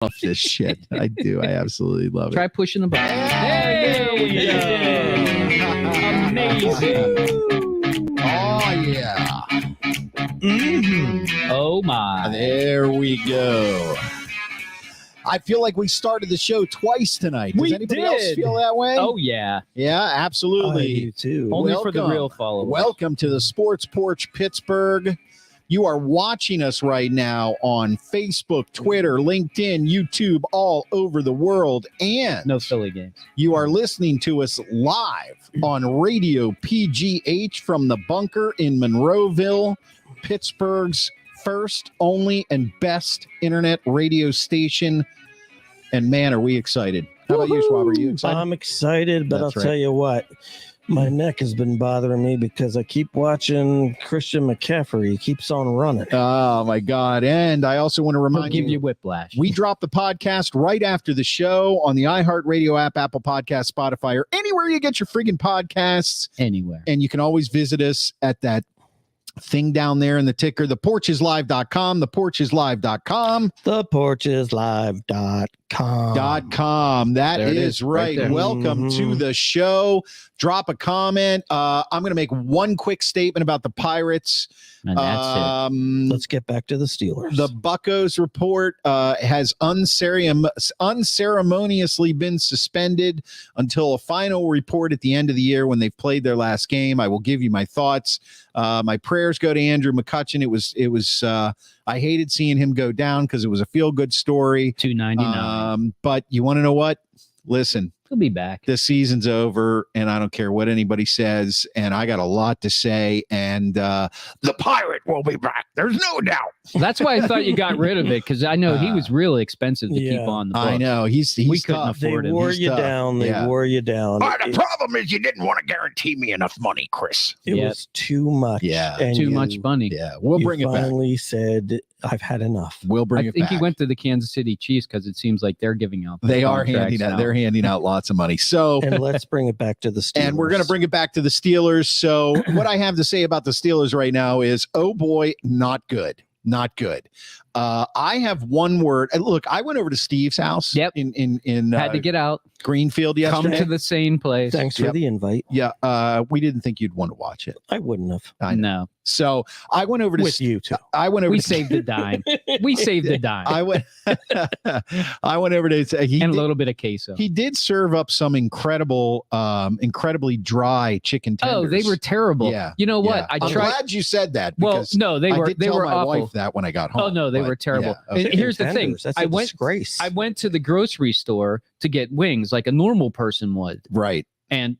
love this shit. I do. I absolutely love Try it. pushing the button. There we go. Amazing. Oh, yeah. Oh, my. There we go. I feel like we started the show twice tonight. Does We anybody else did. feel that way? Oh, yeah. Yeah, I absolutely. do too. Only for the real followers. Welcome to the Sports Porch Pittsburgh. You are watching us right now on Facebook, Twitter, LinkedIn, YouTube, all over the world. And No Philly games. you are listening to us live on Radio PGH from the bunker in Monroeville, Pittsburgh's first, only, and best internet radio station. And man, are we excited. How about you, Schwab? Are you excited? I'm excited, but That's I'll right. tell you what. My neck has been bothering me because I keep watching Christian McCaffrey. He keeps on running. Oh, my God. And I also want to I'll remind give you, you whiplash. we drop the podcast right after the show on the iHeartRadio app, Apple Podcast, Spotify, or anywhere you get your friggin' podcasts. Anywhere. And you can always visit us at that thing down there in the ticker, theporchislive.com, theporchislive.com. Theporchislive.com. That There it is is, right. right there. Welcome to the show. Drop a comment. I'm going to make one quick statement about the Pirates. And that's Let's get back to the Steelers. The Buccos report has unceremoniously been suspended until a final report at the end of the year when they've played their last game. I will give you my thoughts. My prayers go to Andrew McCutcheon. It was I hated seeing him go down because it was a feel-good story. $2.99. But you want to know what? Listen, He'll be back. the season's over, and I don't care what anybody says, and I got a lot to say, and the Pirate will be back. There's no doubt. That's why I thought you got rid of it, because I know he was really expensive to keep Yeah. on the books. I know. He's We couldn't tough. they afford him. wore He's you tough. down. They Yeah. wore you down. The problem is you didn't want to guarantee me enough money, Chris. It Yeah. was too much. Yeah. and Too you- much money. Yeah, we'll you bring it back. finally said, I've had enough. We'll bring I it think back. he went to the Kansas City Chiefs because it seems like they're giving out. They are contracts handing out. now. They're handing out lots of money. So. And let's bring it back to the Steelers. And we're going to bring it back to the Steelers. So what I have to say about the Steelers right now is, oh boy, not good. Not good. I have one word. Look, I went over to Steve's house Yep. in Had to get out. Greenfield Come yesterday. to the sane place. Thanks for Yep. the invite. Yeah, we didn't think you'd want to watch it. I wouldn't have. I know. No, So I went over to With you too. I went over we to saved the dime. We saved the dime. I went I went over to he and a did, little bit of queso. he did serve up some incredibly dry chicken tenders. Oh, they were terrible. Yeah. You know what? Yeah. I I'm tried. glad you said that. Well, Because no, they I were did they tell were my awful. wife that when I got home. Oh no, they but, were terrible. yeah, okay. And here's the thing: That's a disgrace. I went to the grocery store to get wings like a normal person would, Right. and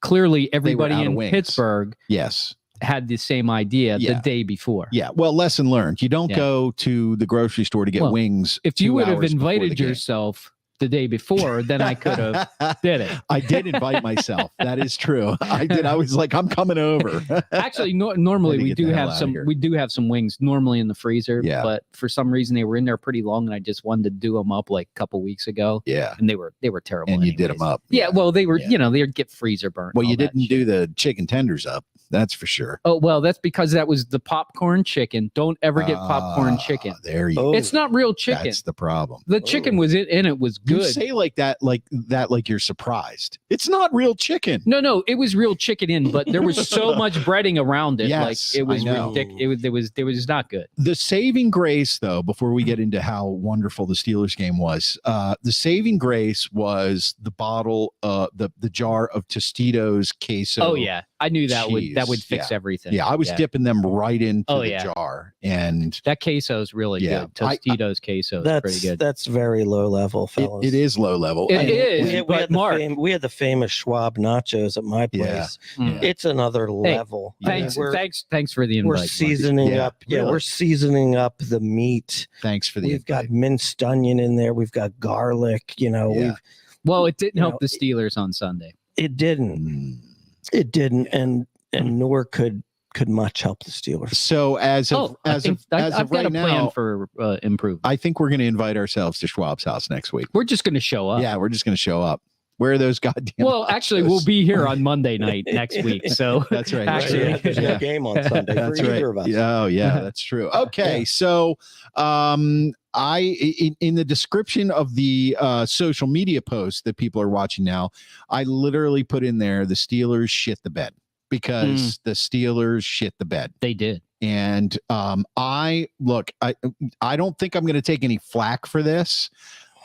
clearly everybody out of in wings. Pittsburgh Yes. had the same idea Yeah. the day before. Yeah. Well, lesson learned. You don't Yeah. go to the grocery store to get Well, wings. If you 2 would have hours before the invited game. yourself the day before, then I could have did it. I did invite myself. That is true. I did. I was like, I'm coming over. Actually, normally Had to we get do the hell have outta some here. we do have some wings normally in the freezer. Yeah. But for some reason they were in there pretty long, and I just wanted to do them up like a couple weeks ago, Yeah. and they were terrible. And you did anyways. them up. Yeah, well, they were, Yeah. they'd get freezer burnt. Well, and you all that didn't shit. do the chicken tenders up. That's for sure. Oh, well, that's because that was the popcorn chicken. Don't ever get popcorn Ah, chicken. There you Oh, go. It's not real chicken. That's the problem. The chicken was in it was You good. say like that, like you're surprised. It's not real chicken. No, it was real chicken in, but there was so much breading around it. Yes, like it was I know. ridiculous. It was not good. The saving grace, though, before we get into how wonderful the Steelers game was, the saving grace was the bottle, the jar of Tostitos queso. Oh yeah, I knew that would cheese. fix Yeah. everything. Yeah, I was dipping them right into Oh, the yeah. jar, and That queso is really Yeah, good. Tostitos queso is pretty good. That's very low level, fellas. it is low level. It And- is. We but had Mark, we had the famous Schwab nachos at my Yeah. place. Mm. It's another level. I mean, thanks for the invite. we're Mark. seasoning Yeah, up. Yeah, really. we're seasoning up the meat. Thanks for the We've got invite. minced onion in there. We've got garlic. Yeah. Well, it didn't you help know, the Steelers on Sunday. It didn't. Mm. It didn't. And nor could much help the Steelers. So as of I've got right a plan now, for improvement. I think we're going to invite ourselves to Schwab's house next week. We're just going to show up. Yeah, we're just going to show up. Wear those goddamn. Well, actually, we'll ponchos. be here on Monday night next week. So That's right. Actually, Yeah, there's no game on Sunday That's for right. either of us. Yeah, oh, yeah, that's true. Okay, Yeah. so in the description of the social media post that people are watching now, I literally put in there the Steelers shit the bed because the Steelers shit the bed. they did. And I don't think I'm going to take any flack for this,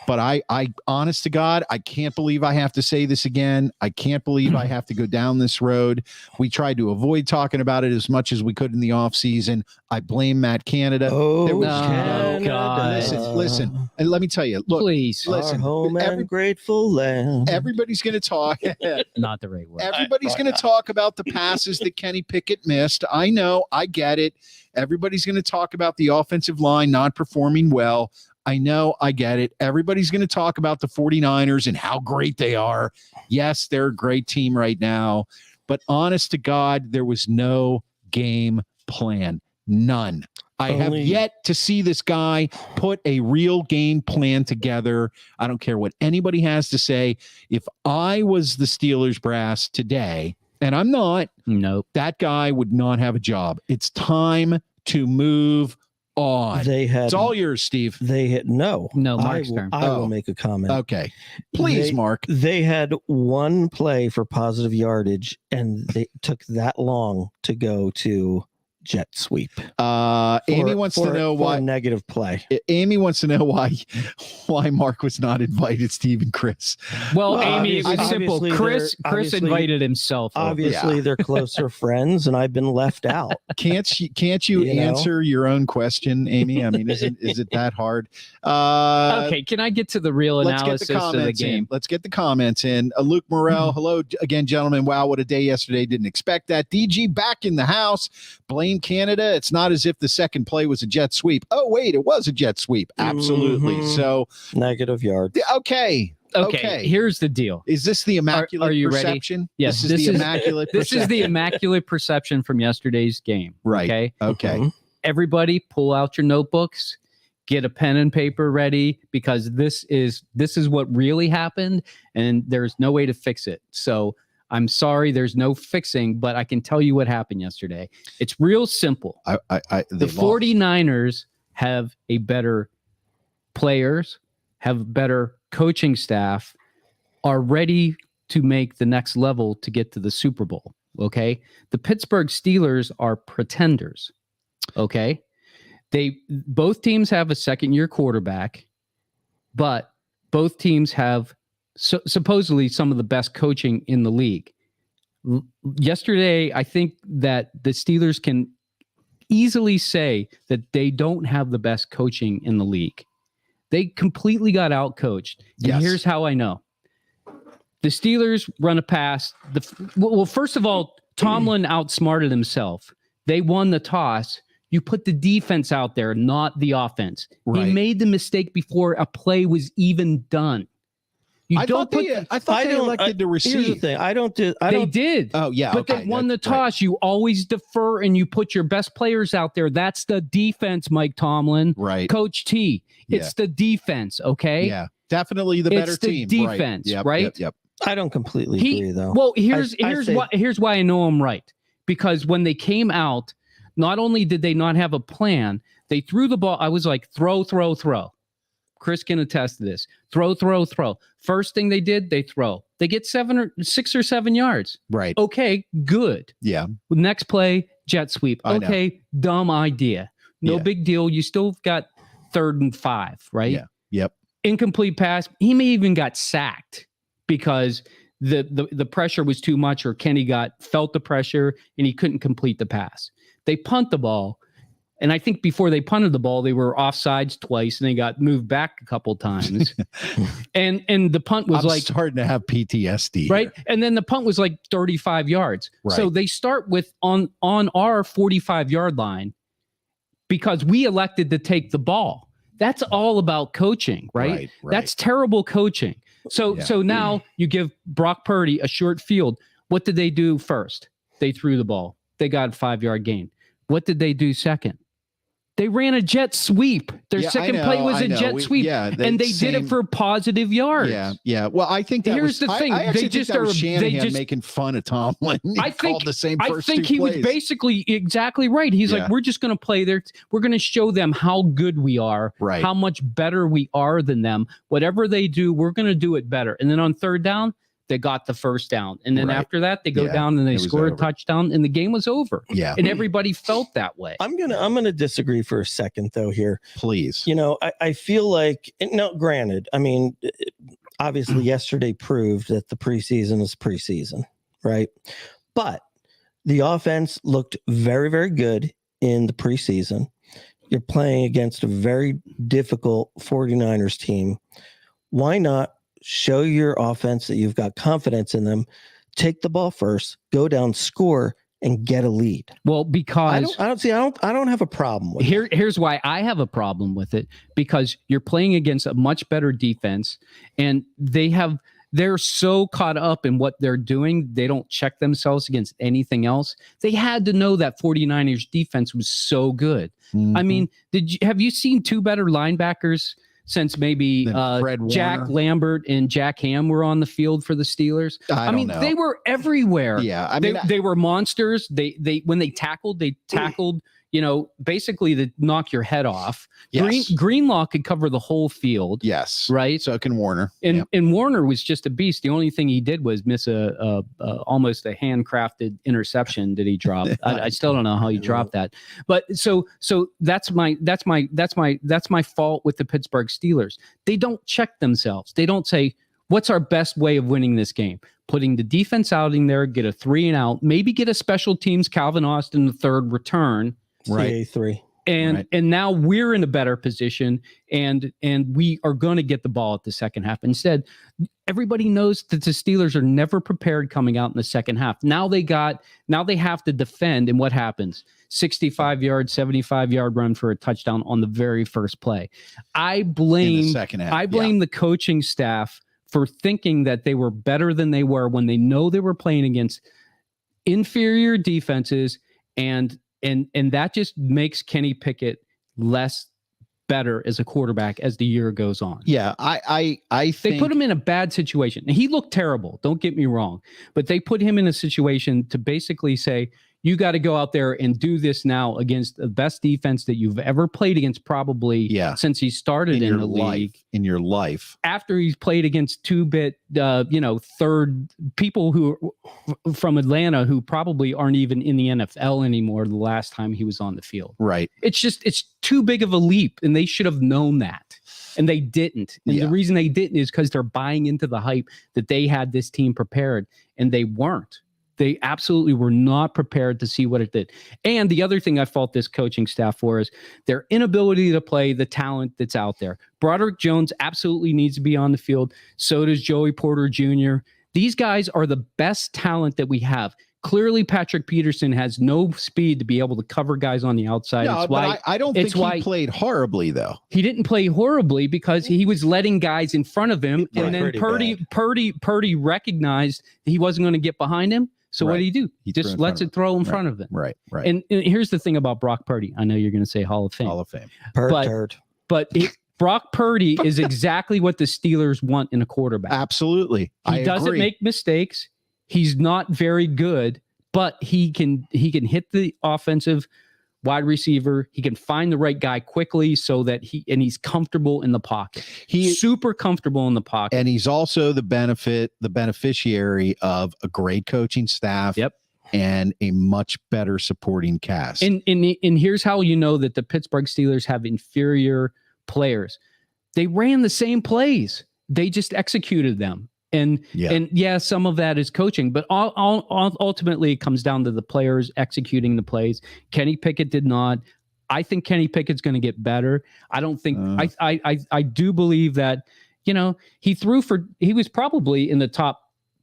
but I honest to God, I can't believe I have to say this again. I can't believe I have to go down this road. We tried to avoid talking about it as much as we could in the off season. I blame Matt Canada. Oh, There was no, God. Listen, and let me tell you, look, Please, listen, our home every- and grateful land. everybody's going to talk. not the right word. Everybody's going to talk about the passes that Kenny Pickett missed. I know. I get it. Everybody's going to talk about the offensive line not performing well. I know. I get it. Everybody's going to talk about the 49ers and how great they are. Yes, they're a great team right now. But honest to God, there was no game plan. None. I have yet to see this guy put a real game plan together. I don't care what anybody has to say. If I was the Steelers brass today, and I'm not, Nope. that guy would not have a job. It's time to move on. It's all yours, Steve. No, Mark's turn. I Oh. will make a comment. Okay. Please, Mark. They had one play for positive yardage, and they took that long to go to jet sweep. Amy wants to know for why. a negative play. Amy wants to know why Mark was not invited, Steve and Chris. Well, Well, Amy, it was obviously simple. they're- Chris obviously- invited himself. over. Obviously, they're closer friends, and I've been left out. Can't you You know? answer your own question, Amy? I mean, is it that hard? Okay, can I get to the real Let's get analysis the of the comments game? in. Let's get the comments in. Luke Morrell, hello again, gentlemen. Wow, what a day yesterday. Didn't expect that. DG back in the house. Blame Canada. It's not as if the second play was a jet sweep. Oh, wait, it was a jet sweep. Absolutely. Mhm. So, Negative yards. okay. Okay, here's the deal. Is this the immaculate Are you ready? perception? Yes, This is the immaculate This is the perception. immaculate perception from yesterday's game. Right. Okay. Okay. Mhm. Everybody, pull out your notebooks, get a pen and paper ready, because this is what really happened, and there's no way to fix it. So I'm sorry, there's no fixing, but I can tell you what happened yesterday. It's real simple. The 49ers have a better players, have better coaching staff, are ready to make the next level to get to the Super Bowl. Okay. The Pittsburgh Steelers are pretenders. Okay. Both teams have a second-year quarterback, but both teams have supposedly some of the best coaching in the league. Yesterday, I think that the Steelers can easily say that they don't have the best coaching in the league. They completely got outcoached. And Yes. here's how I know. The Steelers run a pass. Well, first of all, Tomlin outsmarted himself. They won the toss. You put the defense out there, not the offense. Right. He made the mistake before a play was even done. I thought they elected to Here's the receive. thing. They did. Oh, yeah. But okay. they won the That's right. toss. You always defer and you put your best players out there. That's the defense, Mike Tomlin. Right. Coach T. It's the defense, okay? Yeah. Definitely the better It's the team. defense, Yep, right? Yep. I don't completely agree, though. Well, here's I why I know I'm right. Because when they came out, not only did they not have a plan, they threw the ball. I was like, throw. Chris can attest to this. Throw. First thing they did, they throw. They get 6 or 7 yards. Right. Okay, good. Yeah. Next play, jet sweep. I know. Okay, dumb idea. No Yeah. big deal. You still got 3rd and 5, right? Yeah. Yep. Incomplete pass. He may even got sacked because the pressure was too much, or Kenny felt the pressure and he couldn't complete the pass. They punt the ball. And I think before they punted the ball, they were offsides twice and they got moved back a couple times. and the punt was I'm starting to have PTSD. right. And then the punt was like 35 yards. Right. So they start with on our 45-yard line because we elected to take the ball. That's all about coaching, right? Right. That's terrible coaching. So Yeah. so now you give Brock Purdy a short field. What did they do first? They threw the ball. They got a 5-yard gain. What did they do second? They ran a jet sweep. Their second play was a jet sweep, and they did it for positive yards. Yeah. Well, I think that here's the thing: they just are Shanahan making fun of Tomlin. I think the same. I think he was basically exactly right. He's like, we're just going to play there. We're going to show them how good we are, how much better we are than them. Whatever they do, we're going to do it better. And then on third down, they got the first down. And then after that, they go down and they score a touchdown and the game was over. Yeah. And everybody felt that way. I'm gonna disagree for a second though here. Please. I feel like, no, granted, I mean, obviously yesterday proved that the preseason is preseason, right? But the offense looked very, very good in the preseason. You're playing against a very difficult 49ers team. Why not show your offense that you've got confidence in them, take the ball first, go down, score, and get a lead? Well, because I don't have a problem with it. Here's why I have a problem with it, because you're playing against a much better defense, and they're so caught up in what they're doing, they don't check themselves against anything else. They had to know that 49ers defense was so good. Mm-hmm. I mean, have you seen two better linebackers since maybe Jack Lambert and Jack Ham were on the field for the Steelers? I mean, they were everywhere. Yeah, I mean, they were monsters. They when they tackled, basically to knock your head off. Yes. Greenlaw could cover the whole field. Yes, right. So can Warner. And Warner was just a beast. The only thing he did was miss almost a handcrafted interception that he dropped. I still don't know how he dropped that. But so that's my fault with the Pittsburgh Steelers. They don't check themselves. They don't say, what's our best way of winning this game? Putting the defense out in there, get a 3-and-out, maybe get a special teams Calvin Austin the third return. Right. CA3. And now we're in a better position, and we are going to get the ball at the second half. Instead, everybody knows that the Steelers are never prepared coming out in the second half. Now they have to defend, and what happens? 65-yard, 75-yard run for a touchdown on the very first play. I blame the coaching staff for thinking that they were better than they were when they know they were playing against inferior defenses, and that just makes Kenny Pickett less better as a quarterback as the year goes on. Yeah, I think they put him in a bad situation. He looked terrible, don't get me wrong, but they put him in a situation to basically say, you got to go out there and do this now against the best defense that you've ever played against, probably since he started in the league. In your life. After he's played against two-bit, third people who from Atlanta who probably aren't even in the NFL anymore the last time he was on the field. Right. It's too big of a leap, and they should have known that. And they didn't. And the reason they didn't is because they're buying into the hype that they had this team prepared, and they weren't. They absolutely were not prepared to see what it did. And the other thing I fault this coaching staff for is their inability to play the talent that's out there. Broderick Jones absolutely needs to be on the field. So does Joey Porter Jr. These guys are the best talent that we have. Clearly, Patrick Peterson has no speed to be able to cover guys on the outside. No, but I don't think he played horribly, though. He didn't play horribly because he was letting guys in front of him, and then Purdy recognized he wasn't going to get behind him. So what did he do? He just lets it throw in front of him. Right. And here's the thing about Brock Purdy. I know you're going to say Hall of Fame. But Brock Purdy is exactly what the Steelers want in a quarterback. Absolutely. He doesn't make mistakes. He's not very good, but he can hit the offensive wide receiver. He can find the right guy quickly so that he's comfortable in the pocket. He's super comfortable in the pocket. And he's also the beneficiary of a great coaching staff. Yep. And a much better supporting cast. And here's how you know that the Pittsburgh Steelers have inferior players. They ran the same plays. They just executed them. And some of that is coaching, but ultimately it comes down to the players executing the plays. Kenny Pickett did not. I think Kenny Pickett's going to get better. I don't think I do believe that, he was probably in the top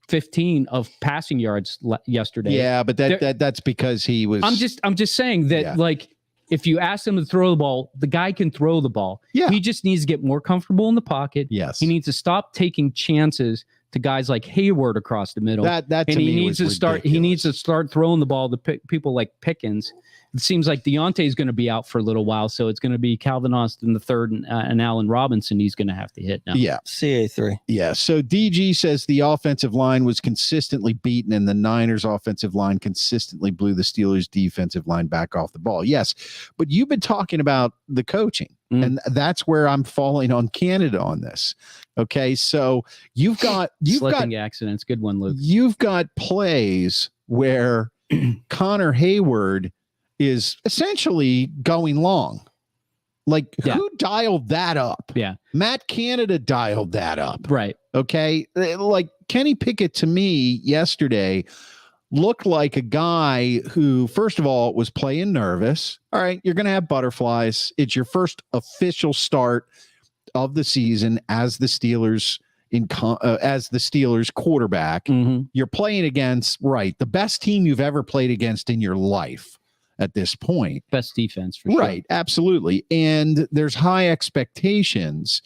15 of passing yards yesterday. Yeah, but that's because he was. I'm just saying that if you ask him to throw the ball, the guy can throw the ball. Yeah. He just needs to get more comfortable in the pocket. Yes. He needs to stop taking chances to guys like Hayward across the middle. He needs to start throwing the ball to people like Pickens it seems like Deontay is going to be out for a little while, so it's going to be Calvin Austin the third and Allen Robinson he's going to have to hit now. Yeah. CA3. Yeah. So DG says the offensive line was consistently beaten and the Niners offensive line consistently blew the Steelers defensive line back off the ball. Yes. But you've been talking about the coaching, and that's where I'm falling on Canada on this. Okay. So you've got accidents. Good one, Luke. You've got plays where Connor Hayward is essentially going long. Like, who dialed that up? Yeah. Matt Canada dialed that up. Right. Okay. Like Kenny Pickett to me yesterday looked like a guy who, first of all, was playing nervous. All right. You're going to have butterflies. It's your first official start of the season as the Steelers as the Steelers quarterback. Mm-hmm. You're playing against, the best team you've ever played against in your life at this point. Best defense for sure. Right, absolutely. And there's high expectations.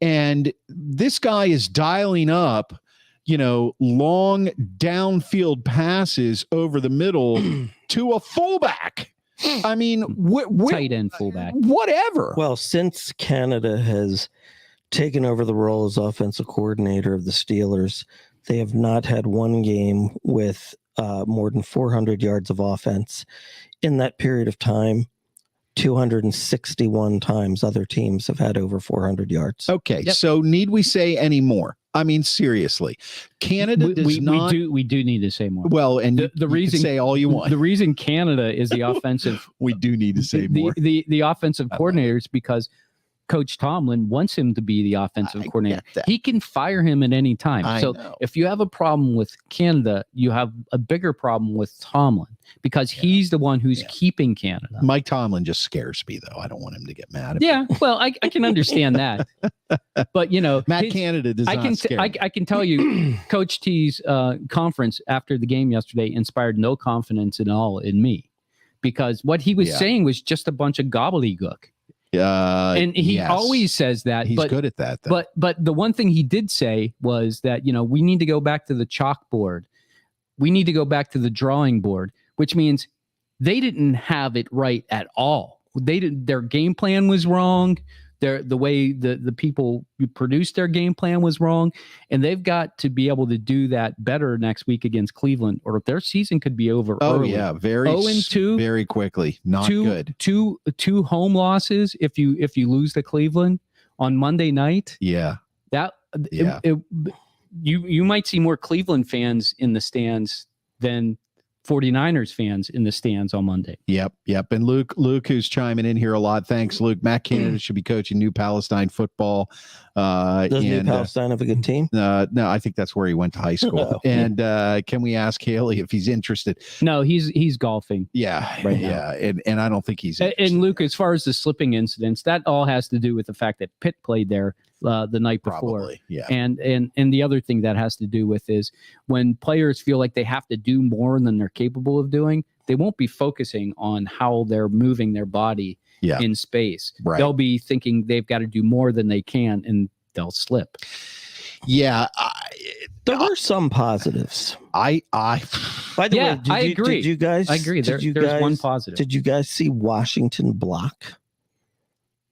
And this guy is dialing up, long downfield passes over the middle to a fullback. I mean, tight end fullback. Whatever. Well, since Canada has taken over the role as offensive coordinator of the Steelers, they have not had one game with more than 400 yards of offense. In that period of time, 261 times other teams have had over 400 yards. Okay, so need we say any more? I mean, seriously, Canada does not. We do need to say more. Well, and the reason, you can say all you want. The reason Canada is the offensive. We do need to say more. The offensive coordinators, because Coach Tomlin wants him to be the offensive coordinator. He can fire him at any time. If you have a problem with Canada, you have a bigger problem with Tomlin, because he's the one who's keeping Canada. Mike Tomlin just scares me, though. I don't want him to get mad at me. Well, I can understand that. But, Matt Canada does not scare me. I can tell you, Coach T's conference after the game yesterday inspired no confidence at all in me, because what he was saying was just a bunch of gobbledygook. And he always says that. He's good at that, though. But the one thing he did say was that, we need to go back to the chalkboard. We need to go back to the drawing board, which means they didn't have it right at all. Their game plan was wrong. The way the people who produced their game plan was wrong, and they've got to be able to do that better next week against Cleveland, or their season could be over early. Very 0-2, very quickly. Not good. Two home losses if you lose to Cleveland on Monday night. You might see more Cleveland fans in the stands than 49ers fans in the stands on Monday. Yep. And Luke, who's chiming in here a lot. Thanks, Luke. Matt Canada should be coaching New Palestine football. Does New Palestine have a good team? No, I think that's where he went to high school. And can we ask Haley if he's interested? No, he's golfing. Yeah, right. Yeah, and I don't think he's interested. And Luke, as far as the slipping incidents, that all has to do with the fact that Pitt played there the night before. Probably, yeah. And the other thing that has to do with is when players feel like they have to do more than they're capable of doing, they won't be focusing on how they're moving their body in space. Right. They'll be thinking they've got to do more than they can, and they'll slip. Yeah. There were some positives. By the way, I agree. Did you guys? I agree. There's one positive. Did you guys see Washington block?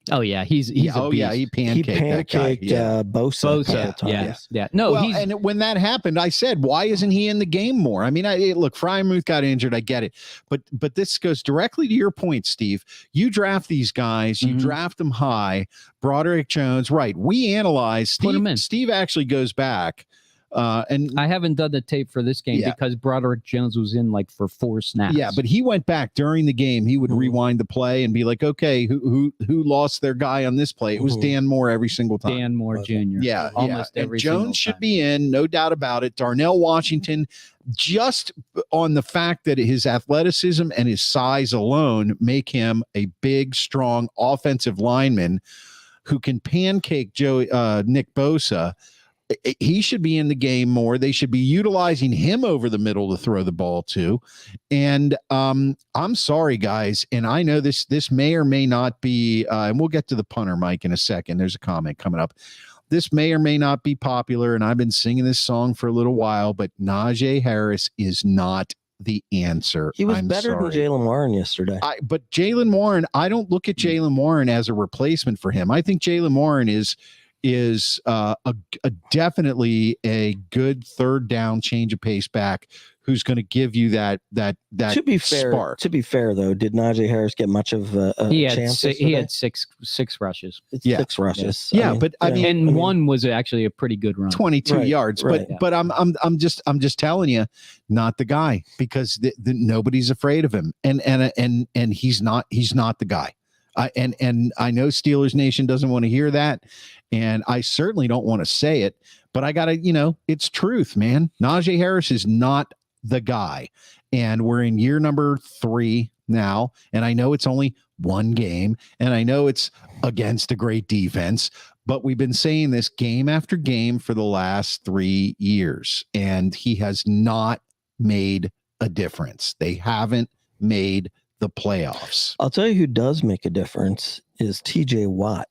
Oh yeah, he's a beast. He pancaked Bosa. Yeah. No, and when that happened, I said, why isn't he in the game more? I mean, look, Frymuth got injured. I get it, but this goes directly to your point, Steve. You draft these guys, you draft them high. Broderick Jones, right? We analyze. Steve actually goes back. And I haven't done the tape for this game because Broderick Jones was in like for 4 snaps. Yeah, but he went back during the game. He would rewind the play and be like, "Okay, who lost their guy on this play?" It was Dan Moore every single time. Dan Moore Jr. Yeah, almost every. And Jones should be in, no doubt about it. Darnell Washington, just on the fact that his athleticism and his size alone make him a big, strong offensive lineman who can pancake Nick Bosa. He should be in the game more. They should be utilizing him over the middle to throw the ball to. And I'm sorry, guys. And I know this may or may not be, and we'll get to the punter, Mike, in a second. There's a comment coming up. This may or may not be popular, and I've been singing this song for a little while, but Najee Harris is not the answer. He was I'm better sorry. than Jaylen Warren yesterday. But Jaylen Warren, I don't look at Jaylen Warren as a replacement for him. I think Jaylen Warren is a definitely a good third down change of pace back who's going to give you that to be fair, spark. To be fair, though, did Najee Harris get much of a chance? He had six rushes. Yeah. 6 rushes. Yeah, but I mean, And one was actually a pretty good run. 22 yards. Right. But I'm just telling you, not the guy, because nobody's afraid of him, and he's not the guy. And I know Steelers Nation doesn't want to hear that, and I certainly don't want to say it, but I gotta, it's truth, man. Najee Harris is not the guy, and we're in year number 3 now, and I know it's only one game, and I know it's against a great defense, but we've been saying this game after game for the last 3 years, and he has not made a difference. They haven't made the playoffs. I'll tell you who does make a difference is TJ Watt.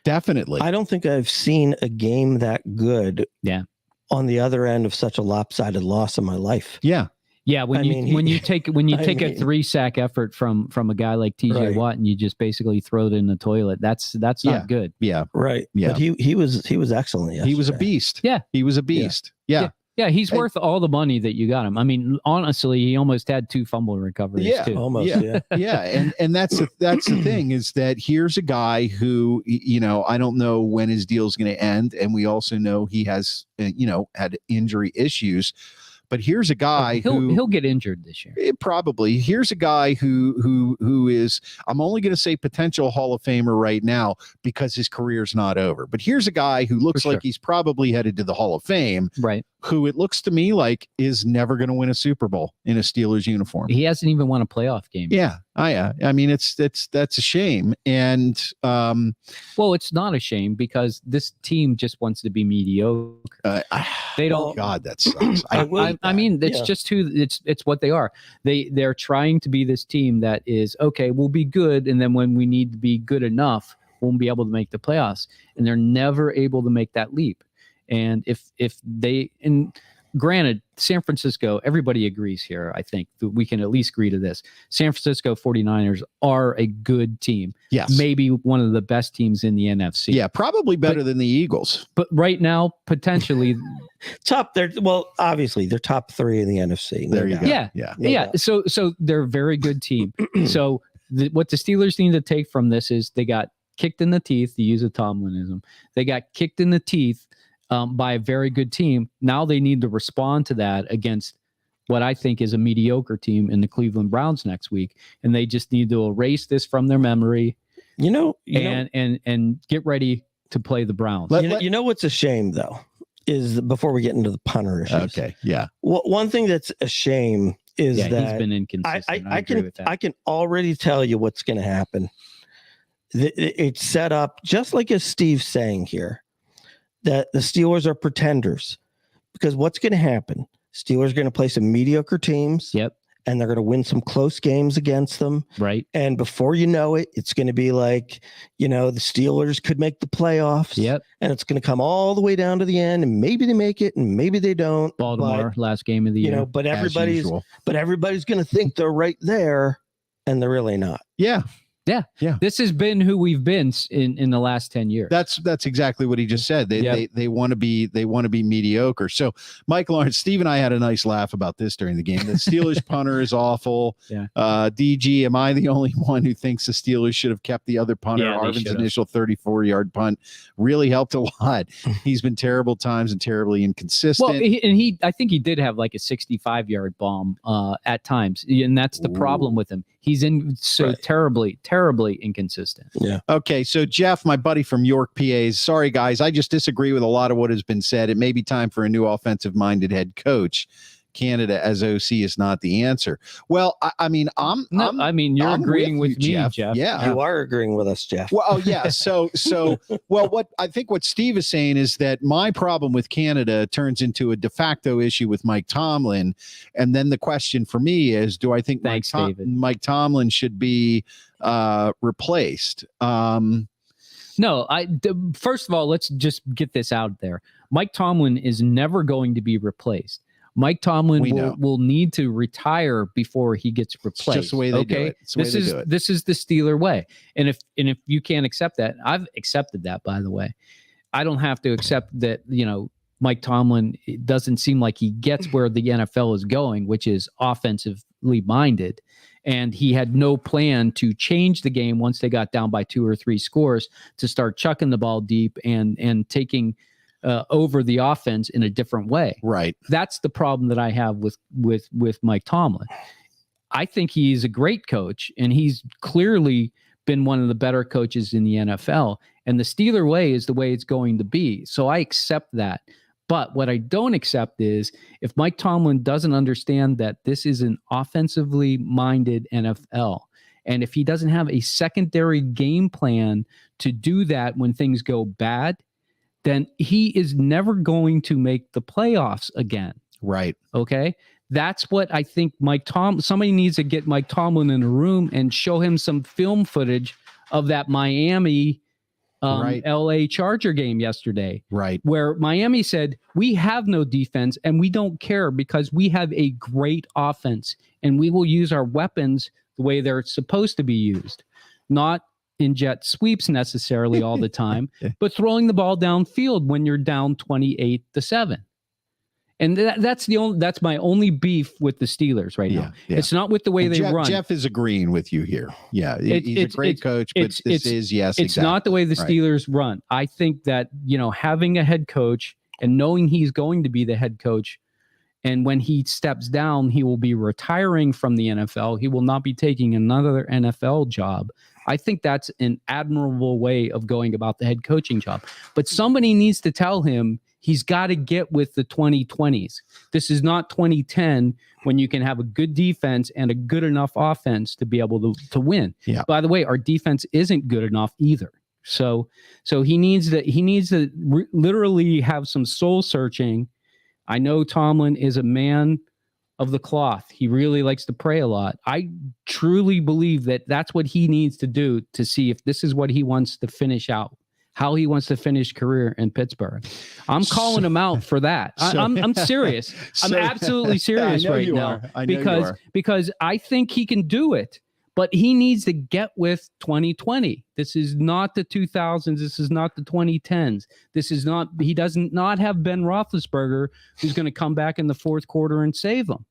Definitely. I don't think I've seen a game that good. Yeah. On the other end of such a lopsided loss in my life. Yeah. Yeah, when you take a 3-sack effort from a guy like TJ Right. Watt and you just basically throw it in the toilet, that's not good. Yeah. Right. Yeah. But he was excellent yesterday. He was a beast. Yeah. He was a beast. Yeah. Yeah, he's worth all the money that you got him. I mean, honestly, he almost had 2 fumble recoveries too. Almost. Yeah. Yeah. And that's the thing, is that here's a guy who, I don't know when his deal's going to end. And we also know he has, had injury issues. But here's a guy he'll get injured this year. Probably. Here's a guy who is, I'm only going to say potential Hall of Famer right now because his career's not over. But here's a guy who looks like he's probably headed to the Hall of Fame. Right. Who it looks to me like is never going to win a Super Bowl in a Steelers uniform. He hasn't even won a playoff game. Yeah. I mean, that's a shame. And well, it's not a shame because this team just wants to be mediocre. They don't. God, that sucks. I mean, it's just it's what they are. They're trying to be this team that is okay. We'll be good, and then when we need to be good enough, we'll be able to make the playoffs. And they're never able to make that leap. And if they, and granted, San Francisco, everybody agrees here. I think that we can at least agree to this. San Francisco 49ers are a good team. Yes. Maybe one of the best teams in the NFC. Yeah, probably better than the Eagles. But right now, potentially obviously they're top 3 in the NFC. There you go. Yeah. Yeah. So they're a very good team. So what the Steelers need to take from this is they got kicked in the teeth, to use a Tomlinism. They got kicked in the teeth by a very good team. Now they need to respond to that against what I think is a mediocre team in the Cleveland Browns next week. And they just need to erase this from their memory, and get ready to play the Browns. You know what's a shame, though, is before we get into the punter issues. Okay. Yeah. One thing that's a shame is that he's been inconsistent. I can already tell you what's going to happen. It's set up just like as Steve's saying here, that the Steelers are pretenders, because what's going to happen? Steelers are going to play some mediocre teams. Yep. And they're going to win some close games against them. Right. And before you know it, it's going to be like, the Steelers could make the playoffs. Yep. And it's going to come all the way down to the end, and maybe they make it and maybe they don't. Baltimore, last game of the year. But everybody's going to think they're right there, and they're really not. Yeah. Yeah. This has been who we've been in the last 10 years. That's exactly what he just said. They want to be mediocre. So Mike Lawrence, Steve and I had a nice laugh about this during the game. The Steelers punter is awful. Yeah. DG, am I the only one who thinks the Steelers should have kept the other punter? Yeah, Arvin's initial 34-yard punt really helped a lot. He's been terrible times and terribly inconsistent. Well, I think he did have like a 65-yard bomb at times, and that's the problem with him. He's terribly inconsistent. Yeah. Okay, so Jeff, my buddy from York, PA, sorry guys, I just disagree with a lot of what has been said. It may be time for a new offensive-minded head coach. Canada as OC is not the answer. Well, you're I'm agreeing with me, Jeff. Jeff. Yeah, You are agreeing with us, Jeff. Well, yeah. So, what I think what Steve is saying is that my problem with Canada turns into a de facto issue with Mike Tomlin, and then the question for me is, do I think Mike Tomlin should be replaced? No, first of all, let's just get this out there. Mike Tomlin is never going to be replaced. Mike Tomlin We know. will need to retire before he gets replaced. just the way they do it. It's the way they do it. This is the Steeler way. And if you can't accept that, I've accepted that, by the way. I don't have to accept that, Mike Tomlin, it doesn't seem like he gets where the NFL is going, which is offensively minded. And he had no plan to change the game once they got down by 2 or 3 scores to start chucking the ball deep and taking over the offense in a different way. Right. That's the problem that I have with Mike Tomlin. I think he's a great coach, and he's clearly been one of the better coaches in the NFL. And the Steeler way is the way it's going to be. So I accept that. But what I don't accept is if Mike Tomlin doesn't understand that this is an offensively minded NFL, and if he doesn't have a secondary game plan to do that when things go bad, then he is never going to make the playoffs again. Right. Okay. That's what I think somebody needs to get Mike Tomlin in a room and show him some film footage of that Miami LA Charger game yesterday. Right. Where Miami said, we have no defense and we don't care because we have a great offense and we will use our weapons the way they're supposed to be used. Not in jet sweeps necessarily all the time, but throwing the ball downfield when you're down 28-7. And that's my only beef with the Steelers right now. Yeah. It's not with the way they run. Jeff is agreeing with you here. Yeah, he's a great coach, but it's not the way the Steelers run. I think that, having a head coach and knowing he's going to be the head coach, and when he steps down, he will be retiring from the NFL. He will not be taking another NFL job. I think that's an admirable way of going about the head coaching job. But somebody needs to tell him he's got to get with the 2020s. This is not 2010 when you can have a good defense and a good enough offense to be able to win. Yeah. By the way, our defense isn't good enough either. So he needs to literally have some soul searching. I know Tomlin is a man of the cloth. He really likes to pray a lot. I truly believe that that's what he needs to do to see if this is what he wants to finish out, how he wants to finish career in Pittsburgh. I'm calling him out for that. I'm serious. I'm absolutely serious right now because I think he can do it, but he needs to get with 2020. This is not the 2000s. This is not the 2010s. He does not have Ben Roethlisberger who's going to come back in the fourth quarter and save him.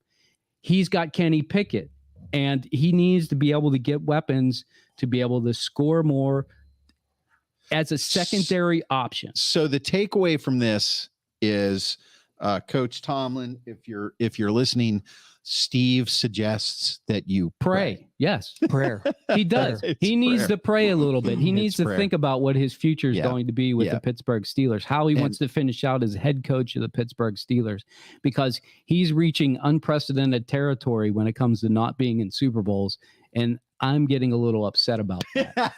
He's got Kenny Pickett, and he needs to be able to get weapons to be able to score more as a secondary option. So the takeaway from this is, Coach Tomlin, if you're listening, Steve suggests that you pray. Yes, prayer. He does. He needs to pray a little bit. He needs to think about what his future is going to be with the Pittsburgh Steelers, how he wants to finish out as head coach of the Pittsburgh Steelers, because he's reaching unprecedented territory when it comes to not being in Super Bowls. And I'm getting a little upset about that.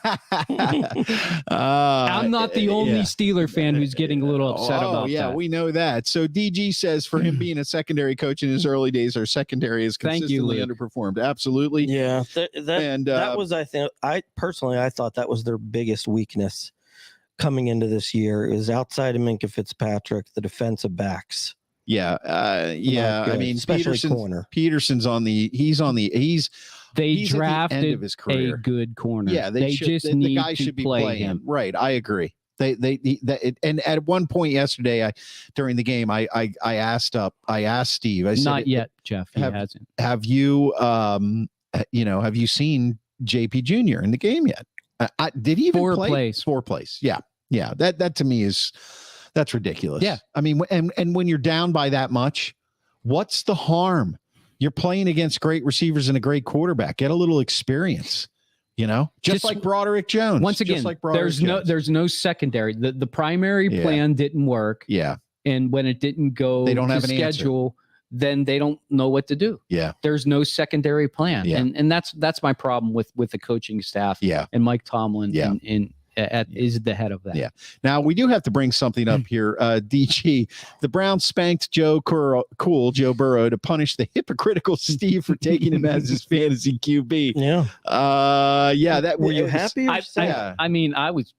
I'm not the only Steeler fan who's getting a little upset about that. Yeah, we know that. So DG says for him being a secondary coach in his early days, our secondary is consistently underperformed. Absolutely. Yeah. That was, I thought that was their biggest weakness coming into this year, is outside of Minkah Fitzpatrick, the defensive backs. Yeah. I mean, especially corner. Peterson's They drafted a good corner. Yeah, the guy should be playing him. Right, I agree. And at one point yesterday, during the game, I asked Steve. I said, not yet, Jeff. He hasn't. Have you seen JP Jr. in the game yet? Did he even play? 4 plays. Yeah. That to me that's ridiculous. Yeah. I mean, and when you're down by that much, what's the harm? You're playing against great receivers and a great quarterback. Get a little experience, just like Broderick Jones. Once again, there's no secondary. The primary plan didn't work. Yeah. And when it didn't go, they don't have an schedule. Then they don't know what to do. Yeah. There's no secondary plan. Yeah. And that's my problem with the coaching staff. Yeah. And Mike Tomlin. Yeah. is the head of that. Yeah. Now we do have to bring something up here. DG, the Browns spanked Joe Burrow to punish the hypocritical Steve for taking him as his fantasy QB. Yeah. That Were you happy? Or sad? I mean, I was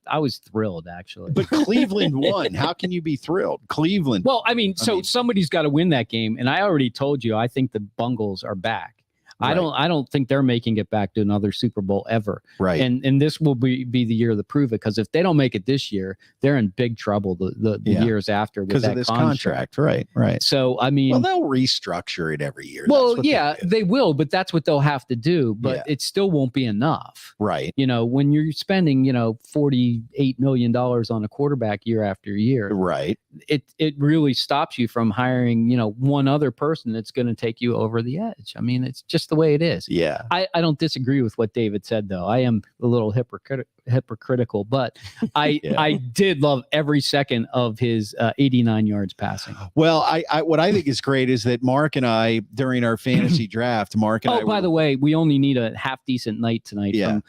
thrilled actually. But Cleveland won. How can you be thrilled? Cleveland. Well, I mean, somebody's got to win that game, and I already told you I think the Bengals are back. Right. I don't think they're making it back to another Super Bowl ever. Right. And this will be the year to prove it, because if they don't make it this year, they're in big trouble the years after because of this contract. Right. So I mean, well, they'll restructure it every year. Well, they will, but that's what they'll have to do. But it still won't be enough. Right. When you're spending $48 million on a quarterback year after year. Right. It really stops you from hiring one other person that's going to take you over the edge. I mean, it's just the way it is. Yeah. I don't disagree with what David said, though. I am a little hypocritical, but I did love every second of his 89 yards passing. Well, I what I think is great is that Mark and I, during our fantasy draft, by the way, we only need a half decent night tonight from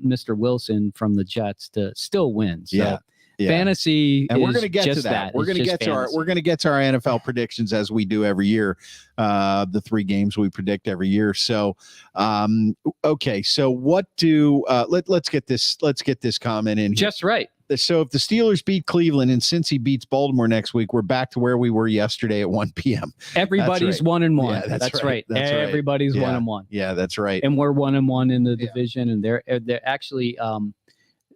Mr. Wilson from the Jets to still win. So fantasy, and we're going to get to that. We're going to get to our NFL predictions as we do every year. The 3 games we predict every year. So, okay. So what do let's get this comment in here. Just right. So if the Steelers beat Cleveland and Cincy beats Baltimore next week, we're back to where we were yesterday at 1 p.m. Everybody's 1-1. Yeah, that's right. Everybody's 1-1. Yeah, that's right. And we're 1-1 in the division, and they're actually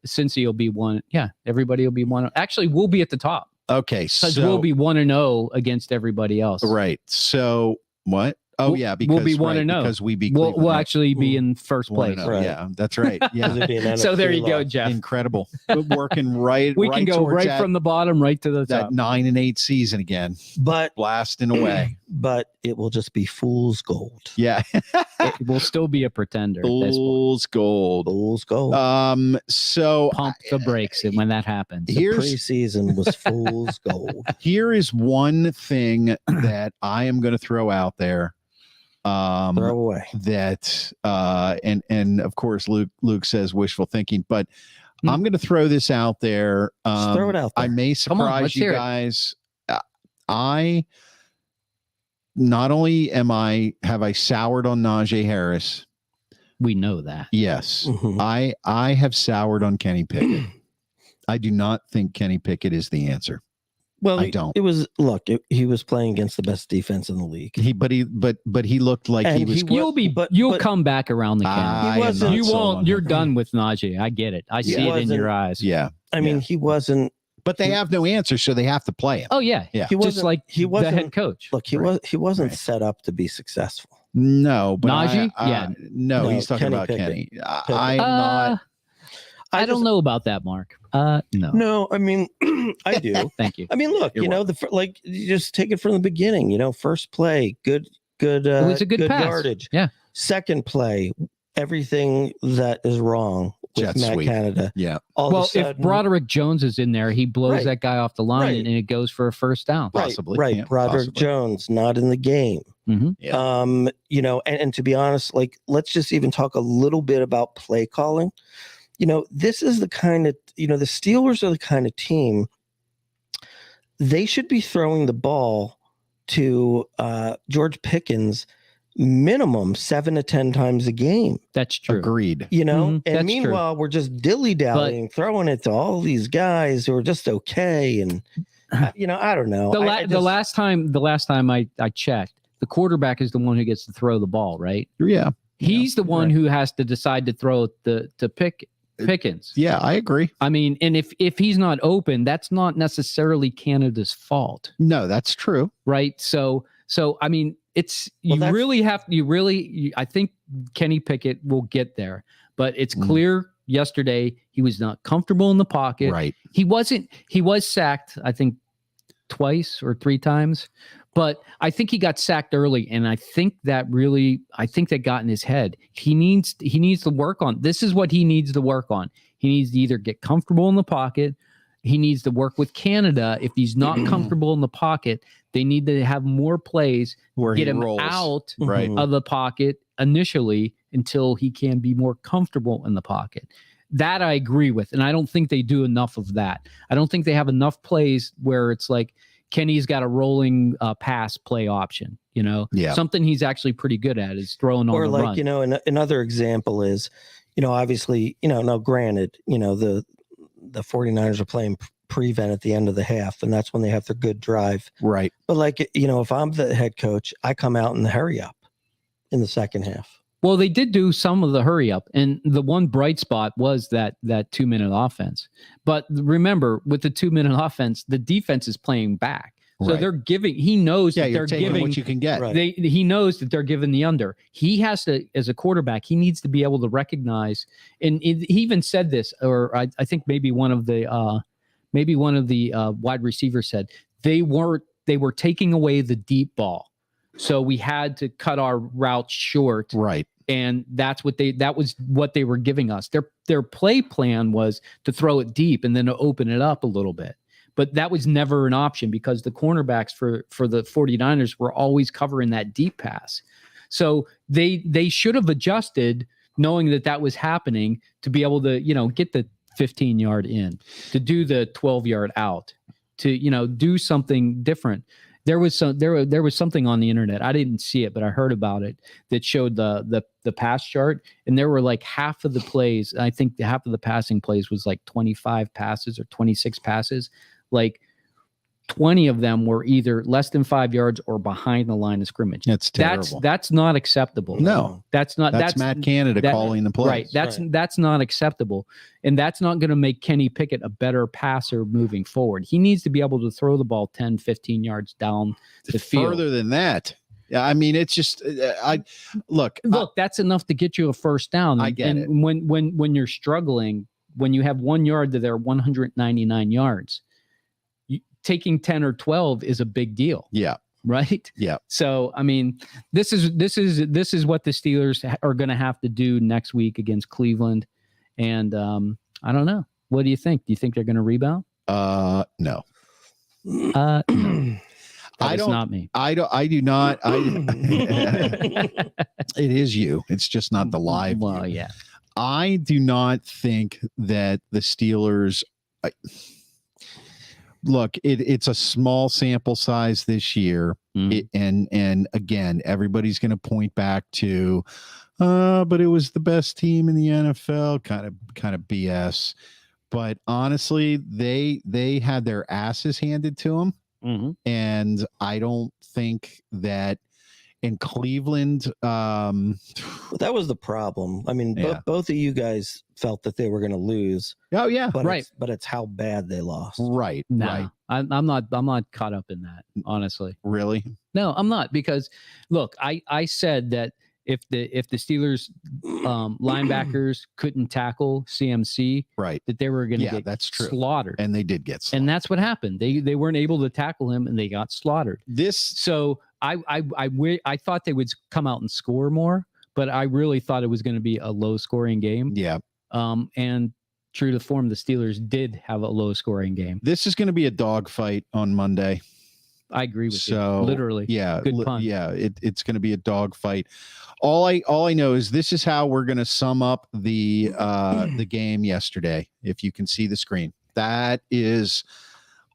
Cincy will be 1. Yeah, everybody will be 1. Actually, we'll be at the top. Okay, because we'll be 1-0 against everybody else. Right. So what? Oh, because we'll be 1-0 because we beat. We'll actually be in first place. Right. Yeah, that's right. Yeah. So there you go, Jeff. Incredible. Working right. We can go right from the bottom right to the top. That 9-8 season again, but blasting away. But it will just be fool's gold. Yeah, it will still be a pretender. Fool's gold. Fool's gold. So pump the brakes when that happens. The preseason was fool's gold. Here is one thing that I am going to throw out there. Throw away that and of course Luke says wishful thinking, but I'm going to throw this out there. Just throw it out there. I may surprise you guys. I not only have I soured on Najee Harris. We know that. Yes, I have soured on Kenny Pickett. I do not think Kenny Pickett is the answer. Well, I don't. It was he was playing against the best defense in the league. But he looked like he was. You'll come back around again. You won't. You're done with Najee. I get it. I see it in your eyes. Yeah. I mean, he wasn't. But they have no answer, so they have to play him. Oh yeah. He wasn't just like he wasn't the head coach. Look, he wasn't set up to be successful. No, but Najee. No, he's talking about Kenny. I'm not. I don't know about that, Mark. No. No, I mean, I do. Thank you. I mean, look, you just take it from the beginning. First play, good. It was a good pass. Yardage. Yeah. Second play, everything that is wrong with Matt Canada. Yeah. If Broderick Jones is in there, he blows that guy off the line and it goes for a first down. Possibly. Right. Yeah, Broderick Jones not in the game. Mm-hmm. Yeah. And to be honest, let's just even talk a little bit about play calling. This is the kind of, the Steelers are the kind of team, they should be throwing the ball to George Pickens minimum 7 to 10 times a game. That's true. Agreed. And meanwhile, we're just dilly-dallying, throwing it to all these guys who are just okay. And, I don't know. The last time I checked, the quarterback is the one who gets to throw the ball, right? Yeah. He's the one who has to decide to throw to Pickens. Yeah, I agree. I mean, and if he's not open, that's not necessarily Canada's fault. No, that's true. Right. So I mean, I think Kenny Pickett will get there, but it's clear yesterday he was not comfortable in the pocket. Right. He was sacked, I think, twice or 3 times. But I think he got sacked early, and I think that got in his head. He needs to work on. This is what he needs to work on. He needs to either get comfortable in the pocket. He needs to work with Canada. If he's not comfortable in the pocket, they need to have more plays where get him rolls. Out of the pocket initially until he can be more comfortable in the pocket. That I agree with. And I don't think they do enough of that. I don't think they have enough plays where it's like Kenny's got a rolling pass play option, something he's actually pretty good at is throwing on the run. Or another example is, obviously, now granted, the 49ers are playing prevent at the end of the half, and that's when they have their good drive. Right. But if I'm the head coach, I come out in the hurry up in the second half. Well, they did do some of the hurry up, and the one bright spot was that 2-minute offense. But remember, with the 2-minute offense, the defense is playing back. So they're giving, he knows that they're giving what you can get. Right. He knows that they're giving the under. He has to, as a quarterback, he needs to be able to recognize, and he even said this, or I think maybe one of the wide receivers said they were taking away the deep ball. So we had to cut our routes short. Right. And that was what they were giving us. Their play plan was to throw it deep and then to open it up a little bit. But that was never an option because the cornerbacks for the 49ers were always covering that deep pass. So they should have adjusted knowing that was happening to be able to, get the 15-yard in, to do the 12-yard out, to, do something different. There was something on the internet. I didn't see it, but I heard about it that showed the pass chart, and there were like half of the plays. I think half of the passing plays was like 25 passes or 26 passes. Like 20 of them were either less than 5 yards or behind the line of scrimmage. That's terrible. That's not acceptable. No, that's Matt Canada calling the plays. Right. That's not acceptable. And that's not going to make Kenny Pickett a better passer moving forward. He needs to be able to throw the ball 10, 15 yards down the field. Further than that. Yeah, I mean, it's just look, that's enough to get you a first down. I get it. When you're struggling, when you have 1 yard to their 199 yards, taking 10 or 12 is a big deal. Yeah. Right. Yeah. So, I mean, this is what the Steelers are going to have to do next week against Cleveland. And I don't know. What do you think? Do you think they're going to rebound? No. No. Not me. I do not. It is you. It's just not the live. Well, view. yeah. I do not think that the Steelers. Look, it's a small sample size this year, and again, everybody's going to point back to, but it was the best team in the NFL. Kind of BS. But honestly, they had their asses handed to them, and I don't think that in Cleveland. That was the problem. I mean, both of you guys felt that they were going to lose. Oh yeah, but right. It's how bad they lost. Right. No, right. I'm not caught up in that, honestly. Really? No, I'm not, because look, I said that if the Steelers linebackers couldn't tackle CMC, right, that they were going to get that's true. Slaughtered, and they did get slaughtered. And that's what happened. They weren't able to tackle him, and they got slaughtered. So I thought they would come out and score more, but I really thought it was going to be a low scoring game. Yeah. And true to form, the Steelers did have a low scoring game. This is going to be a dogfight on Monday. I agree with you. Literally. Yeah. Good pun. Yeah. It's going to be a dogfight. All I know is this is how we're going to sum up the game yesterday. If you can see the screen, that is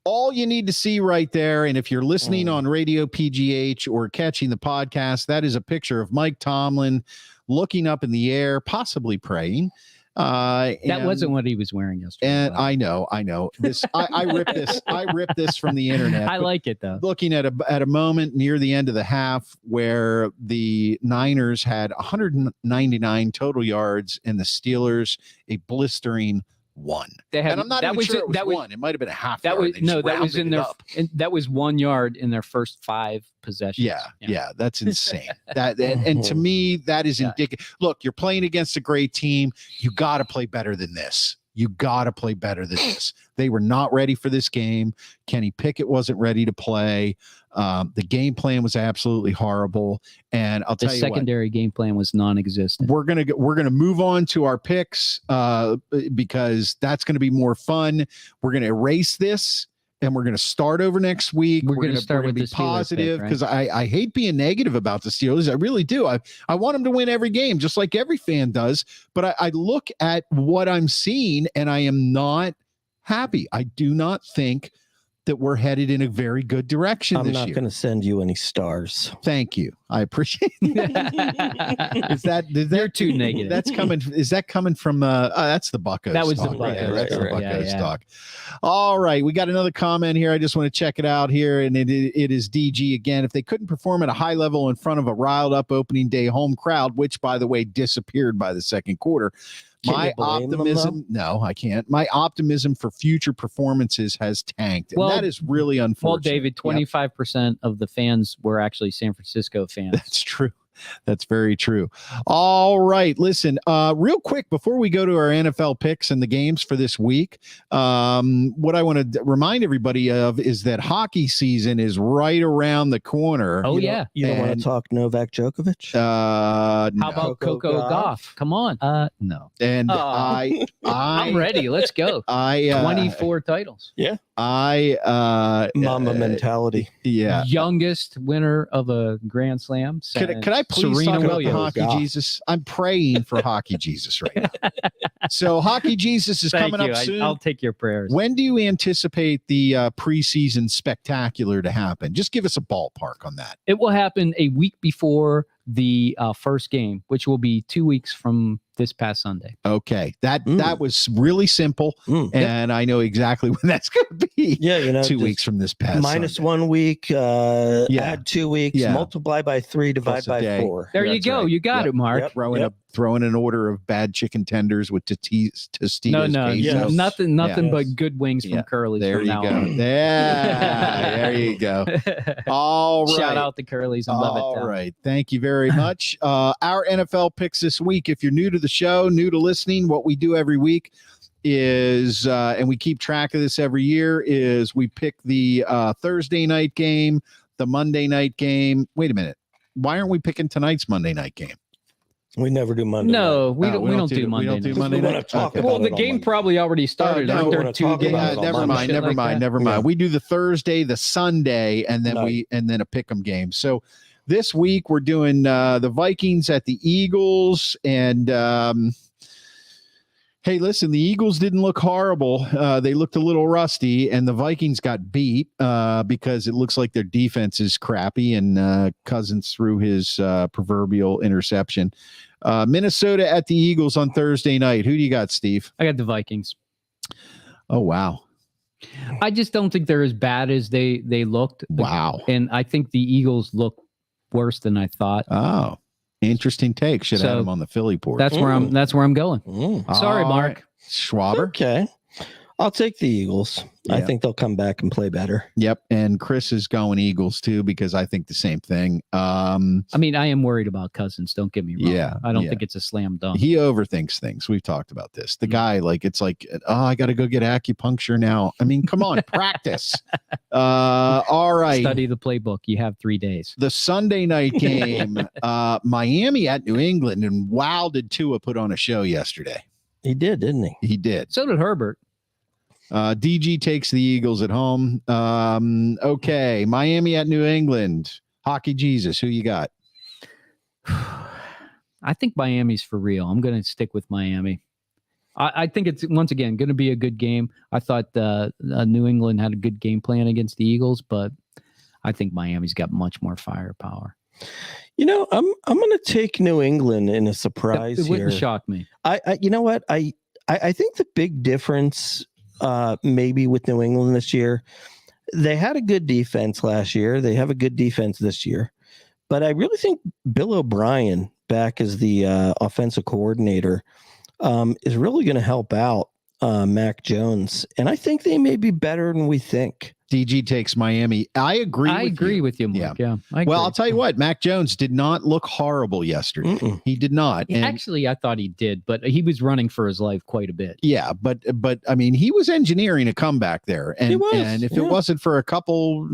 all you need to see right there. And if you're listening on Radio PGH or catching the podcast, that is a picture of Mike Tomlin looking up in the air, possibly praying. That wasn't what he was wearing yesterday. And I know this. I ripped this from the internet. I like it though. Looking at a moment near the end of the half where the Niners had 199 total yards and the Steelers a blistering 1. And I'm not even sure it was 1. It might have been a half. That yard. That was in their. That was 1 yard in their first 5 possessions. Yeah, that's insane. And to me, that is indicative. Look, you're playing against a great team. You got to play better than this. They were not ready for this game. Kenny Pickett wasn't ready to play. The game plan was absolutely horrible. And I'll tell you what, the secondary game plan was non-existent. We're gonna move on to our picks because that's gonna be more fun. We're gonna erase this and we're going to start over next week. We're gonna start with be the Steelers positive pick, right? because I hate being negative about the Steelers. I really do. I want them to win every game, just like every fan does. But I look at what I'm seeing, and I am not happy. I do not think that we're headed in a very good direction I'm this not year. going to send you any stars. Thank you. I appreciate that. Is that You're too negative. That's coming. Is that coming from? That's the Buccos. That was the talk. Buccos, Yeah, that's the right. Buccos Yeah. talk. All right, we got another comment here. I just want to check it out here, and it is DG again. If they couldn't perform at a high level in front of a riled up opening day home crowd, which by the way disappeared by the second quarter. Can My you blame them, optimism, no, I can't. My optimism for future performances has tanked. And Well- that is really unfortunate. Well, David, 25% of the fans were actually San Francisco fans. That's true. That's very true. All right. Listen, real quick, before we go to our NFL picks and the games for this week, what I want to remind everybody of is that hockey season is right around the corner. Oh, You yeah. You don't want And- to talk Novak Djokovic? How No. about Coco Coco Gauff? Goff? Come on. No. And Oh. I I'm ready. Let's go. 24 titles. Mamba mentality. Yeah. Youngest winner of a Grand Slam. Could I please Serena talk about the Williams. hockey Goff. Jesus? I'm praying for hockey Jesus right now. So hockey Jesus is Thank coming you. up soon. I'll take your prayers. When do you anticipate the preseason spectacular to happen? Just give us a ballpark on that. It will happen a week before the first game, which will be 2 weeks from this past Sunday. Okay, that Mm. was really simple, and I know exactly when that's going to be. Yeah, 2 weeks from this past minus Sunday. 1 week, add 2 weeks, Yeah. multiply by 3, divide Plus a by day. 4. There you That's go. right. You got Yep. it, Mark. Yep. Throwing an order of bad chicken tenders with Tostitos. No, Yes. nothing Yes. but good wings from Yeah. Curly's. There from you now go. on. There you go. All right. Shout out to Curly's and love it. All right. Thank you very much. Our NFL picks this week. If you're new to the show, new to listening, what we do every week is, and we keep track of this every year, is we pick the Thursday night game, the Monday night game. Wait a minute. Why aren't we picking tonight's Monday night game? We never do Monday. No, night. we don't do Monday. We don't do night. Monday We wanna night. talk Okay. about Well, the it on game Monday. probably already started. no, Aren't we there wanna 2 talk games? about Yeah, it on never Monday. mind. Shit Never like mind. that? Never mind. Yeah. We do the Thursday, the Sunday, and then Night. a pick'em game. So this week we're doing the Vikings at the Eagles, and hey, listen, the Eagles didn't look horrible. They looked a little rusty, and the Vikings got beat because it looks like their defense is crappy, and Cousins threw his proverbial interception. Minnesota at the Eagles on Thursday night. Who do you got, Steve? I got the Vikings. Oh, wow. I just don't think they're as bad as they looked. Wow. And I think the Eagles look worse than I thought. Oh, interesting take. Should have had So, him on the Philly port. That's where I'm going. Sorry, All Mark. right. Schwaber. Okay. I'll take the Eagles. I Yeah. think they'll come back and play better. Yep. And Chris is going Eagles too, because I think the same thing. I mean, I am worried about Cousins. Don't get me wrong. Yeah, I don't yeah. think it's a slam dunk. He overthinks things. We've talked about this. The guy, it's like, oh, I got to go get acupuncture now. I mean, come on, practice. All right. Study the playbook. You have 3 days. The Sunday night game, Miami at New England, and wow, did Tua put on a show yesterday. He did, didn't he? He did. So did Herbert. DG takes the Eagles at home. Okay, Miami at New England. Hockey Jesus, who you got? I think Miami's for real. I'm going to stick with Miami. I think it's, once again, going to be a good game. I thought New England had a good game plan against the Eagles, but I think Miami's got much more firepower. You know, I'm going to take New England in a surprise It wouldn't here. shock me. I you know what? I think the big difference maybe with New England this year, they had a good defense last year. They have a good defense this year. But I really think Bill O'Brien back as the offensive coordinator is really going to help out Mac Jones. And I think they may be better than we think. DG takes Miami. I agree with you, Mark. Yeah. I Well, agree. I'll tell you what, Mac Jones did not look horrible yesterday. Mm-mm. He did not. And Actually, I thought he did, but he was running for his life quite a bit. yeah, but I mean, he was engineering a comeback there. He And was, and if yeah. it wasn't for a couple,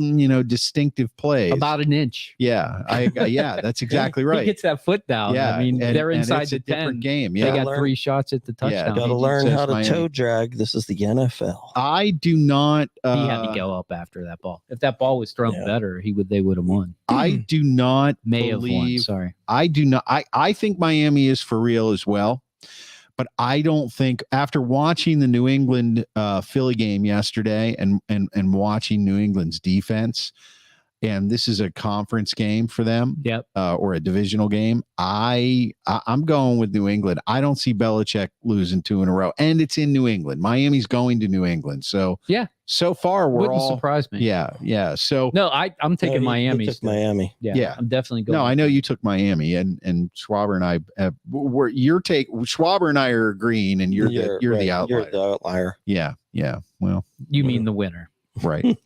distinctive plays. About an inch. Yeah, that's exactly He right. gets that foot down. Yeah, I mean, they're and inside it's the a different 10. game. They Yeah. got 3 shots at the touchdown. Got to DG learn says how to Miami. toe drag. This is the NFL. I do not He had to go up after that ball. If that ball was thrown Yeah. better, they would have won. I do not May have won. believe Sorry. I do not. I think Miami is for real as well, but I don't think after watching the New England Philly game yesterday and watching New England's defense, and this is a conference game for them, Yep. or a divisional game. I'm going with New England. I don't see Belichick losing 2 in a row, and it's in New England. Miami's going to New England, so Yeah. So far, we're Wouldn't all surprise me. yeah. So No, I'm taking No, he Miami. took Miami. Yeah. I'm definitely going. no, I know you took Miami, and Schwaber and I were your take. Schwaber and I are agreeing, and you're the right. outlier. You're the outlier. Yeah. Well, You mean the winner? right.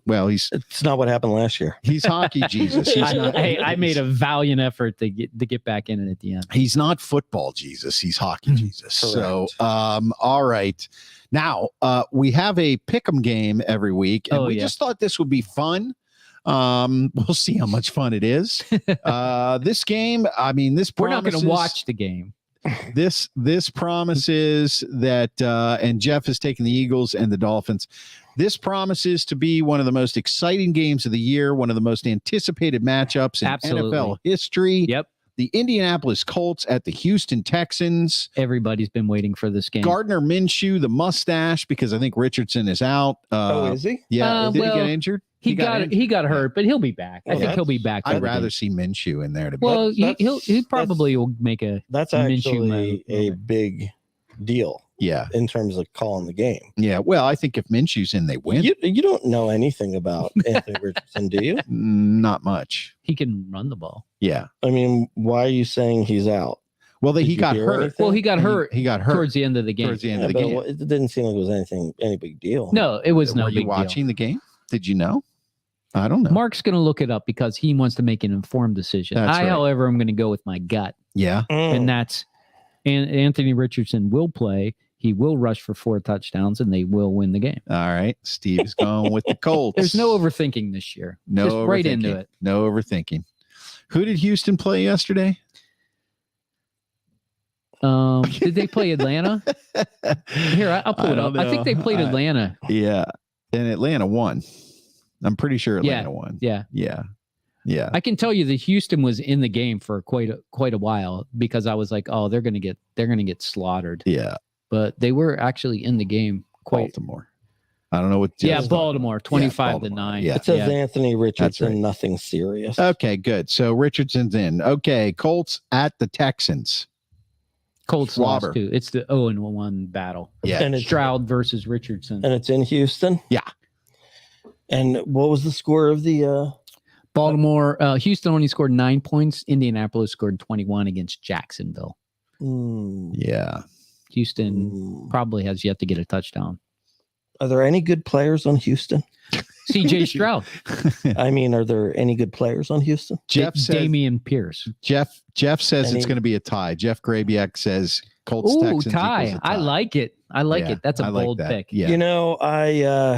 Well, he's It's not what happened last year. hockey Jesus. He's not. I made a valiant effort to get back in it at the end. He's not football Jesus. He's hockey Jesus. So, all right. Now, we have a pick'em game every week, and we just thought this would be fun. We'll see how much fun it is. This game, I mean, We're not going to watch the game. This promises that, and Jeff has taken the Eagles and the Dolphins. This promises to be one of the most exciting games of the year, one of the most anticipated matchups in NFL history. Yep. The Indianapolis Colts at the Houston Texans. Everybody's been waiting for this game. Gardner Minshew, the mustache, because I think Richardson is out. Is he? Yeah. Did he well, get injured? He got hurt, but he'll be back. I think he'll be back. I'd rather see Minshew in there. Well, he probably will make a. That's Minshew actually a big deal. Yeah. In terms of calling the game. Yeah. Well, I think if Minshew's in, they win. You don't know anything about Anthony Richardson, do you? Not much. He can run the ball. Yeah. I mean, why are you saying he's out? Well, Did he you got hear hurt. anything? Well, he got hurt. He got hurt towards the end of the game. Towards the end Yeah, of the but game. it didn't seem like it was any big deal. No, it was no Were big you watching deal. the game? Did you know? I don't know. Mark's going to look it up because he wants to make an informed decision. That's right. However, I'm going to go with my gut, Yeah. and that's Anthony Richardson will play. He will rush for 4 touchdowns, and they will win the game. All right. Steve is going with the Colts. There's no overthinking this year. No Just right overthinking. into it. No overthinking. Who did Houston play yesterday? Did they play Atlanta? Here, I'll pull it up. I think they played Atlanta. Yeah. And Atlanta won. I'm pretty sure Atlanta won. Yeah. Yeah. I can tell you that Houston was in the game for quite a while because I was like, oh, they're gonna get slaughtered. Yeah. But they were actually in the game quite. Baltimore. I don't know what. Baltimore, 25-9. Yeah. It says Anthony Richardson, right. nothing serious. Okay, good. So Richardson's in. Okay, Colts at the Texans. Colts Schwaber. lost too. It's the 0-1 battle. Yeah. And it's Stroud versus Richardson. and it's in Houston. Yeah. And what was the score of the Baltimore, Houston only scored 9 points. Indianapolis scored 21 against Jacksonville. Yeah. Houston probably has yet to get a touchdown. Are there any good players on Houston? CJ Stroud. I mean, are there any good players on Houston? Jeff says Damian Pierce. Jeff says Any- it's going to be a tie. Jeff Grabiak says Colts Ooh, Texans tie. equals a tie. I like it. Yeah, That's a I like bold that. pick. Yeah. You know,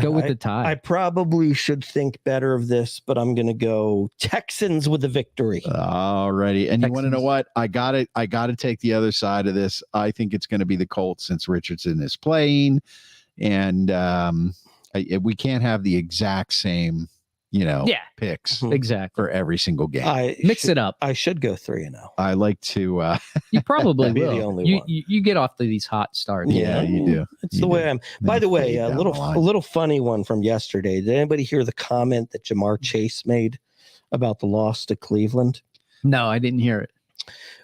Go with I the tie. I probably should think better of this, but I'm going to go Texans with the victory. All righty. And you want to know Texans. what? I got to take the other side of this. I think it's going to be the Colts since Richardson is playing. And we can't have the exact same, picks Exactly. for every single game. Mix it up. I should go 3-0. I like to. You probably Be the will. only You, one. you get off to these hot starts. Yeah, you do. It's You the way do. I'm. By Then the way, fade a down little the line. a little funny one from yesterday. Did anybody hear the comment that Jamar Chase made about the loss to Cleveland? No, I didn't hear it.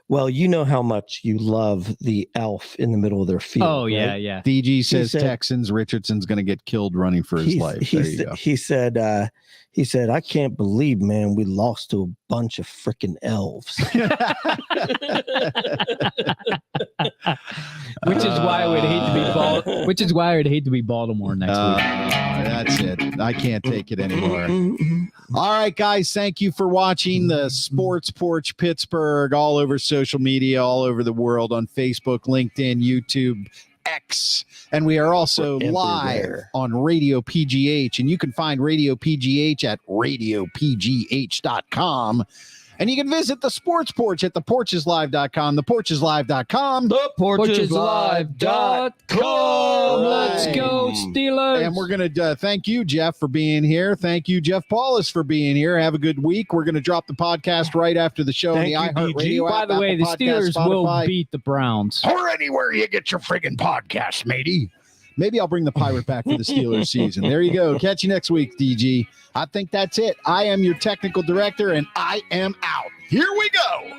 Well, you know how much you love the elf in the middle of their field. Oh, yeah, right? yeah. DG says said- Texans Richardson's going to get killed running for his life. There you go. He said, I can't believe, man, we lost to a bunch of freaking elves. Which is why I would hate to be Which is why I would hate to be Baltimore next week. That's it. I can't take it anymore. All right, guys. Thank you for watching the Sports Porch Pittsburgh all over social media, all over the world on Facebook, LinkedIn, YouTube, X. And we are also We're live everywhere. on Radio PGH. And you can find Radio PGH at radiopgh.com. And you can visit the Sports Porch at theporcheslive.com, theporcheslive.com. ThePorchesLive.com. Let's go, Steelers. And we're going to thank you, Jeff, for being here. Thank you, Jeff Paulus, for being here. Have a good week. We're going to drop the podcast right after the show Thank on the you, iHeartRadio By app, the way, Apple the Podcasts, Steelers will Spotify, beat the Browns. or anywhere you get your friggin' podcast, matey. Maybe I'll bring the pirate back for the Steelers season. There you go. Catch you next week, DG. I think that's it. I am your technical director, and I am out. Here we go.